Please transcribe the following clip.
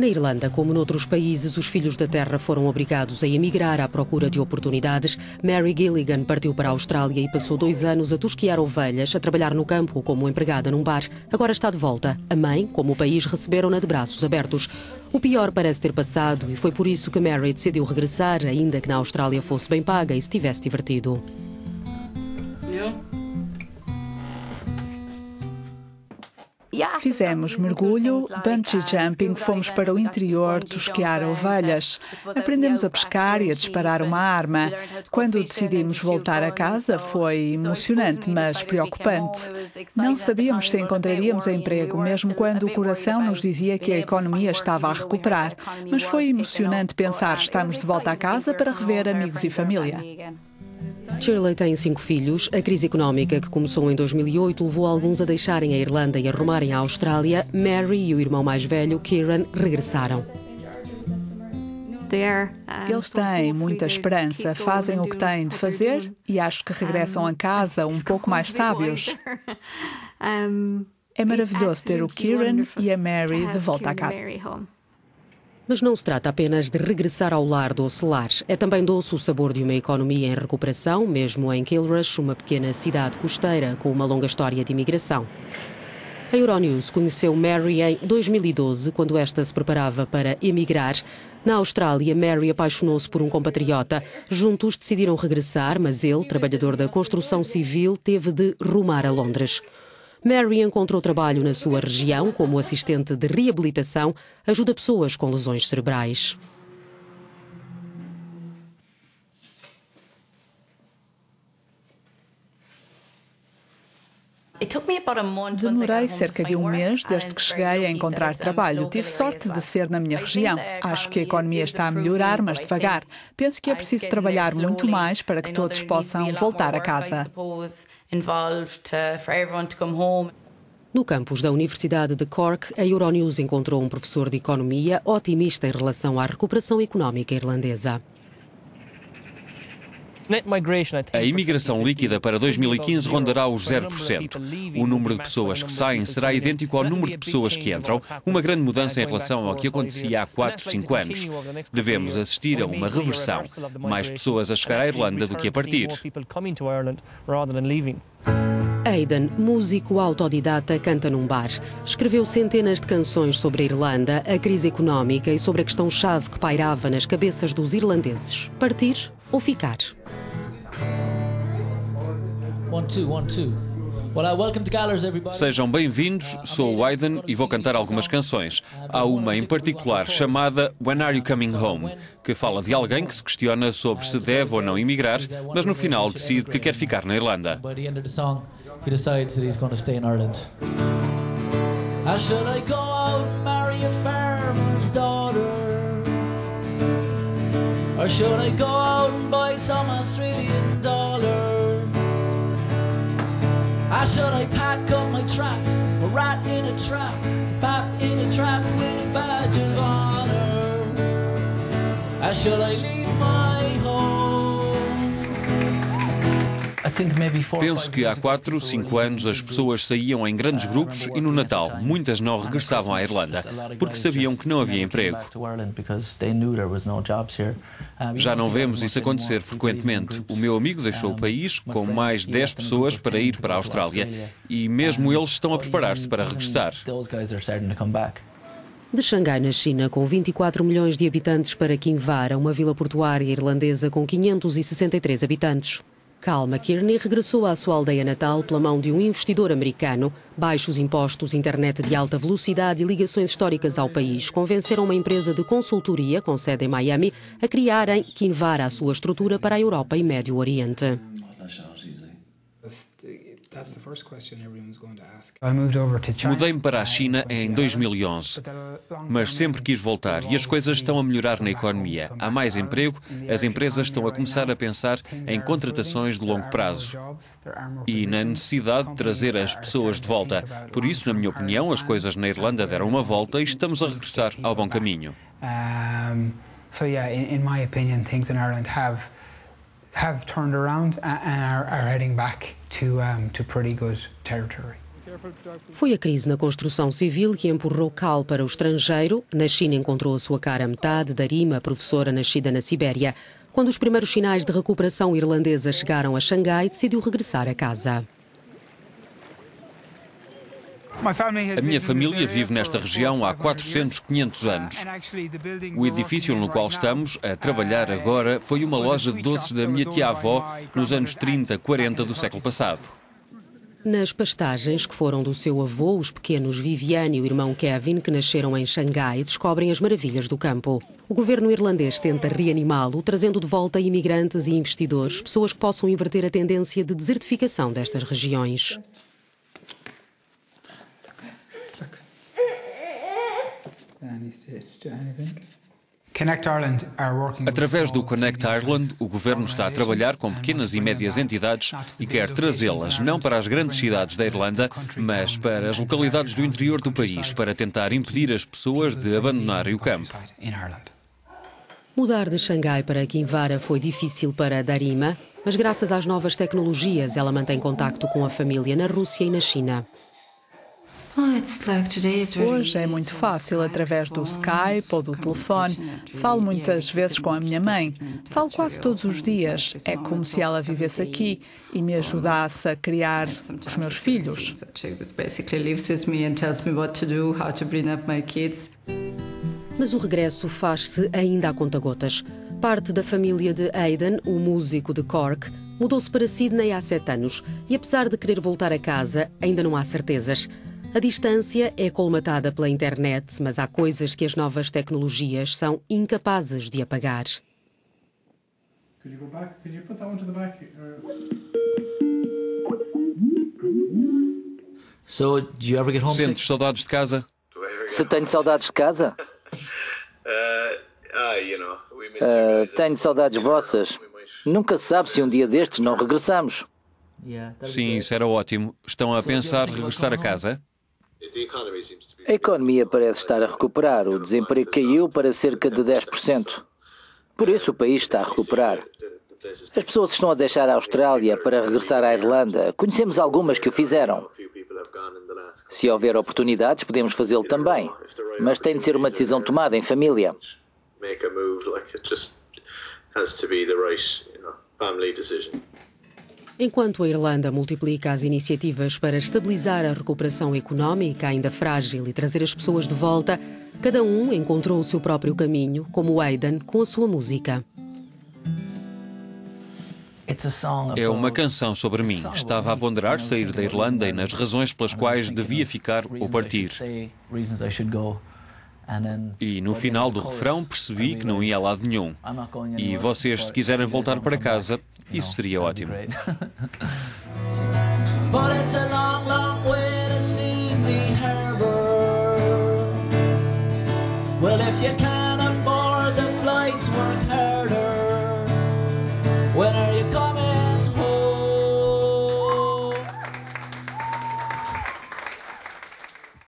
Na Irlanda, como noutros países, os filhos da terra foram obrigados a emigrar à procura de oportunidades. Mary Gilligan partiu para a Austrália e passou 2 anos a tosquiar ovelhas, a trabalhar no campo como empregada num bar. Agora está de volta. A mãe, como o país, receberam-na de braços abertos. O pior parece ter passado e foi por isso que Mary decidiu regressar, ainda que na Austrália fosse bem paga e se tivesse divertido. Fizemos mergulho, bungee jumping, fomos para o interior tosquiar ovelhas. Aprendemos a pescar e a disparar uma arma. Quando decidimos voltar a casa foi emocionante, mas preocupante. Não sabíamos se encontraríamos emprego, mesmo quando o coração nos dizia que a economia estava a recuperar. Mas foi emocionante pensar, estamos de volta a casa para rever amigos e família. Shirley tem 5 filhos. A crise económica que começou em 2008 levou alguns a deixarem a Irlanda e a rumarem à Austrália. Mary e o irmão mais velho, Kieran, regressaram. Eles têm muita esperança, fazem o que têm de fazer e acho que regressam a casa um pouco mais sábios. É maravilhoso ter o Kieran e a Mary de volta à casa. Mas não se trata apenas de regressar ao lar doce lar. É também doce o sabor de uma economia em recuperação, mesmo em Kilrush, uma pequena cidade costeira com uma longa história de imigração. A Euronews conheceu Mary em 2012, quando esta se preparava para emigrar. Na Austrália, Mary apaixonou-se por um compatriota. Juntos decidiram regressar, mas ele, trabalhador da construção civil, teve de rumar a Londres. Mary encontrou trabalho na sua região como assistente de reabilitação, ajuda pessoas com lesões cerebrais. Demorei cerca de 1 mês desde que cheguei a encontrar trabalho. Tive sorte de ser na minha região. Acho que a economia está a melhorar, mas devagar. Penso que é preciso trabalhar muito mais para que todos possam voltar a casa. No campus da Universidade de Cork, a Euronews encontrou um professor de economia otimista em relação à recuperação económica irlandesa. A imigração líquida para 2015 rondará os 0%. O número de pessoas que saem será idêntico ao número de pessoas que entram, uma grande mudança em relação ao que acontecia há 4, 5 anos. Devemos assistir a uma reversão. Mais pessoas a chegar à Irlanda do que a partir. Aidan, músico autodidata, canta num bar. Escreveu centenas de canções sobre a Irlanda, a crise económica e sobre a questão-chave que pairava nas cabeças dos irlandeses: partir ou ficar. 1, 2, 1, 2. Welcome to Gallers, everybody. Sejam bem-vindos, sou o Aidan e vou cantar algumas canções. Há uma em particular chamada When Are You Coming Home, que fala de alguém que se questiona sobre se deve ou não emigrar, mas no final decide que quer ficar na Irlanda. By the end of the song, he decides that he's going to stay in Ireland. Should I go out and marry a farmer's daughter? Or should I go out and buy some Australian dollar? Should I pack up my traps, a rat in a trap, a bat in a trap with a badge of honor? Should I leave my home? Penso que há 4, 5 anos as pessoas saíam em grandes grupos e no Natal muitas não regressavam à Irlanda porque sabiam que não havia emprego. Já não vemos isso acontecer frequentemente. O meu amigo deixou o país com mais 10 pessoas para ir para a Austrália e mesmo eles estão a preparar-se para regressar. De Xangai, na China, com 24 milhões de habitantes, para Kinvara, uma vila portuária irlandesa com 563 habitantes. Cal McKierney regressou à sua aldeia natal pela mão de um investidor americano. Baixos impostos, internet de alta velocidade e ligações históricas ao país convenceram uma empresa de consultoria com sede em Miami a criar em Kinvara a sua estrutura para a Europa e Médio Oriente. Mudei-me para a China em 2011, mas sempre quis voltar e as coisas estão a melhorar na economia. Há mais emprego, as empresas estão a começar a pensar em contratações de longo prazo e na necessidade de trazer as pessoas de volta. Por isso, na minha opinião, as coisas na Irlanda deram uma volta e estamos a regressar ao bom caminho. In my opinion, things in Ireland have turned around and are heading back to pretty good territory. Foi a crise na construção civil que empurrou Cal para o estrangeiro. Na China encontrou a sua cara a metade. Darima, professora nascida na Sibéria. Quando os primeiros sinais de recuperação irlandesa chegaram a Xangai, decidiu regressar a casa. A minha família vive nesta região há 400, 500 anos. O edifício no qual estamos a trabalhar agora foi uma loja de doces da minha tia-avó nos anos 30, 40 do século passado. Nas pastagens que foram do seu avô, os pequenos Viviane e o irmão Kevin, que nasceram em Xangai, descobrem as maravilhas do campo. O governo irlandês tenta reanimá-lo, trazendo de volta imigrantes e investidores, pessoas que possam inverter a tendência de desertificação destas regiões. Através do Connect Ireland, o governo está a trabalhar com pequenas e médias entidades e quer trazê-las não para as grandes cidades da Irlanda, mas para as localidades do interior do país, para tentar impedir as pessoas de abandonarem o campo. Mudar de Xangai para Kinvara foi difícil para Darima, mas graças às novas tecnologias ela mantém contacto com a família na Rússia e na China. Hoje é muito fácil através do Skype ou do telefone. Falo muitas vezes com a minha mãe. Falo quase todos os dias. É como se ela vivesse aqui e me ajudasse a criar os meus filhos. Mas o regresso faz-se ainda a conta-gotas. Parte da família de Aidan, o músico de Cork, mudou-se para Sydney há 7 anos e, apesar de querer voltar a casa, ainda não há certezas. A distância é colmatada pela internet, mas há coisas que as novas tecnologias são incapazes de apagar. Sentes saudades de casa? Se tenho saudades de casa? Tenho saudades vossas. Nunca se sabe se um dia destes não regressamos. Sim, isso era ótimo. Estão a pensar regressar a casa? A economia parece estar a recuperar. O desemprego caiu para cerca de 10%. Por isso o país está a recuperar. As pessoas estão a deixar a Austrália para regressar à Irlanda. Conhecemos algumas que o fizeram. Se houver oportunidades, podemos fazê-lo também. Mas tem de ser uma decisão tomada em família. Enquanto a Irlanda multiplica as iniciativas para estabilizar a recuperação económica, ainda frágil, e trazer as pessoas de volta, cada um encontrou o seu próprio caminho, como Aidan com a sua música. É uma canção sobre mim. Estava a ponderar sair da Irlanda e nas razões pelas quais devia ficar ou partir. E no final do refrão percebi que não ia a lado nenhum. E vocês, se quiserem voltar para casa, isso seria ótimo. But it's a long, long way to Sydney Harbour. Well, if you can't afford the flights, work harder.